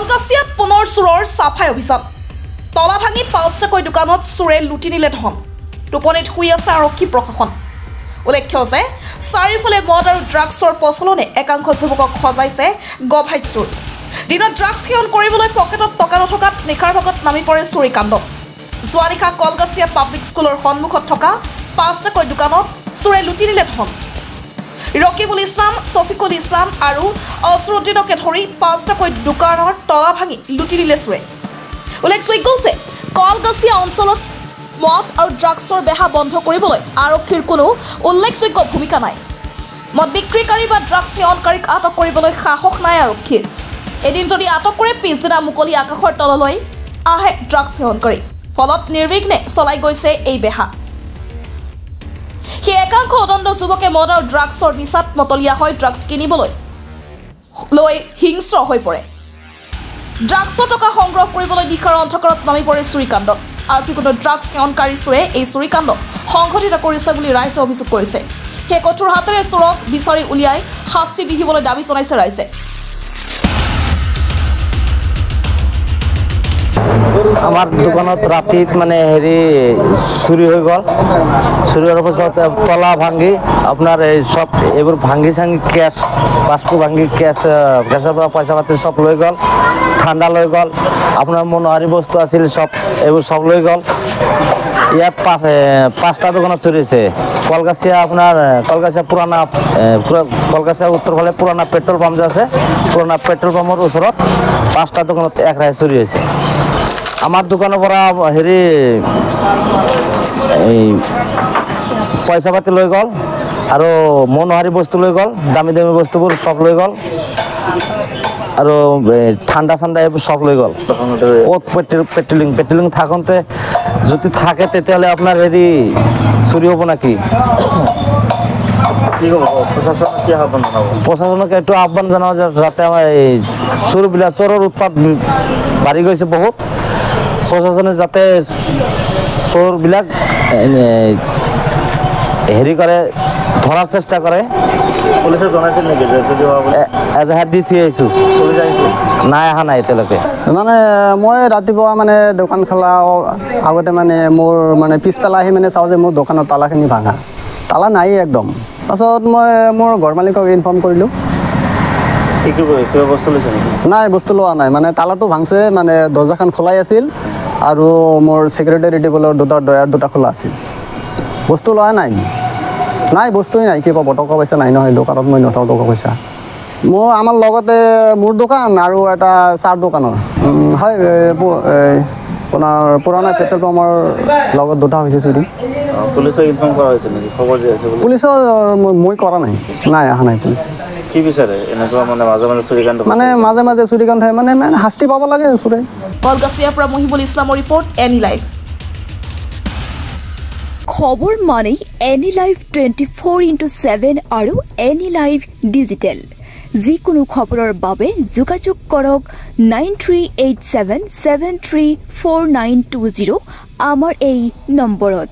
কলগাছিয়াত পুনৰ চুৰৰ সাফাই অভিযান তলা ভাঙি ৫টাকৈ দোকানত চুৰে লুটি নিলে ধন টোপনিত শুই আছে আৰক্ষী প্ৰশাসন উল্লেখ্য যে চাৰিফালে মদ আৰু ড্ৰাগছৰ প্ৰচলনে একাংশ যুৱকক খজাইছে গভাইত চুৰ দিনত ড্ৰাগছ সেৱন কৰিবলৈ পকেটত টকা নথকাত নিশাৰ ভাগত নামি পৰে চুৰি কাণ্ড যোৱা নিশা কলগাছিয়া পাব্লিক স্কুলৰ সন্মুখত থকা ৫টাকৈ দোকানত চুৰে লুটি নিলে ধন ৰকিবুল ইছলাম সফিকুল ইছলাম আৰু অসৰুদ্দিনকে ধৰি ৫টাকৈ দোকানৰ তলা ভাঙি লুটি নিলে চুৰে উল্লেখযোগ্য যে কলগাছিয়া অঞ্চলত মদ আৰু ড্ৰাগছৰ বেহা বন্ধ কৰিবলৈ আৰক্ষীৰ কোনো উল্লেখযোগ্য ভূমিকা নাই মদ বিক্ৰীকাৰী বা ড্ৰাগছ সেৱনকাৰীক আটক কৰিবলৈ সাহস নাই আৰক্ষীৰ এদিন যদি আটক কৰে পিছদিনা মুকলি আকাশৰ তললৈ আহে ড্ৰাগছ সেৱনকাৰী ফলত নিৰ্বিঘ্নে চলাই গৈছে এই বেহা সেই একাংশ অদণ্ড যুৱকে মদ আৰু ড্ৰাগছৰ নিচাত মতলীয়া হৈ ড্ৰাগছ কিনিবলৈ লৈ হিংস্ৰ হৈ পৰে ড্ৰাগছৰ টকা সংগ্ৰহ কৰিবলৈ নিশাৰ অন্ধকাৰত নামি পৰে চুৰিকাণ্ডত আজি কোনো ড্ৰাগছ সেৱনকাৰী চুৰে এই চুৰিকাণ্ড সংঘটিত কৰিছে বুলি ৰাইজে অভিযোগ কৰিছে সেই কঠোৰ হাতেৰে চোৰক বিচাৰি উলিয়াই শাস্তি বিহিবলৈ দাবী জনাইছে ৰাইজে আমাৰ দোকানত ৰাতিত মানে হেৰি চুরি হয়ে গেল চুরি হওয়ার পাছত তলা ভাঙি আপনার এই সব এবার ভাঙি চাঙি কেশ পাঁচকো ভাঙি কেশের পয়সা পাতি সব লৈ গেল ঠান্ডা লৈ গেল আপনার মনোহারি বস্তু আছিল সব এবার সব লৈ গেল ইয়াত 5টা দোকানত চুরিছে কলগাছিয়া আপনার কলগাছিয়া পুরানা কলগাছিয়া উত্তর ফালে পুরানা পেট্রোল পাম্প যে আছে পুরানা পেট্রোল পাম্পের ওচৰত 5টা দোকানত একৰাহে চুৰি হয়েছে আমাৰ দোকানেৰ পৰা হেৰি এই পয়সা পাতি লৈ গেল আৰু মনোহাৰি বস্তু লৈ গেল দামি দামি বস্তুবোৰ সব লৈ গেল আৰু ঠান্ডা ঠান্ডা এইবোৰ সব লৈ গেল ওত পেট্ৰোলিং থাকোঁতে যদি থাকে তেতিয়াহ'লে আপোনাৰ হেৰি চুৰি হ'ব নাকি প্ৰশাসনকে একটু আহ্বান জানাও যাতে আমাৰ এই চোৰেৰ উৎপাত বাড়ি গৈছে বহুত প্ৰশাসনে যাতে চোৰবিলাক হেৰি কৰে ধৰাৰ চেষ্টা কৰে পুলিশে জনাইছিল নাকি এজাহাৰ দি থৈ আহিছোঁ নাই অহা নাই এতিয়ালৈকে মানে মই ৰাতিপুৱা মানে দোকান খোলা আগতে মানে মোৰ মানে পিছফালে আহি মানে চাওঁ যে মোৰ দোকানৰ তালাখিনি ভাঙা তালা নাই একদম পাছত মই মোৰ ঘৰ মালিকক ইনফৰ্ম কৰিলোঁ নাই বস্তু লোৱা নাই মানে তালাটো ভাঙছে মানে দৰ্জাখন খোলাই আছিল আৰু মোৰ ছেক্ৰেটাৰী টেবুলৰ দুটা খোলা আছিল বস্তু লোৱা নাই বস্তুই নাই কি পাব টকা পইচা নাই নহয় দোকানত মই নথওঁ টকা পইচা মোৰ আমাৰ লগতে মোৰ দোকান আৰু এটা চাহ দোকানৰ হয় আপোনাৰ পুৰণা পেট্ৰল পাম্পৰ লগত দুটা হৈছে চুৰি পুলিচক ইনফৰ্ম কৰা হৈছে নেকি খবৰ দিয়া আছে পুলিচৰ মই কৰা নাই অহা নাই পুলিচে কি বিচাৰে এনেকুৱা মানে মাজে মাজে চুৰিকাণ্ড হয় মানে শাস্তি পাব লাগে চুৰে কলগাছিয়াৰ পৰা মহিবুল ইছলামৰ ৰিপৰ্ট এনি লাইভ খবৰ মানে এনি লাইভ 24/7 আৰু এনি লাইভ ডিজিটেল যিকোনো খবৰৰ বাবে যোগাযোগ কৰক 9387734920 আমাৰ এই নম্বৰত।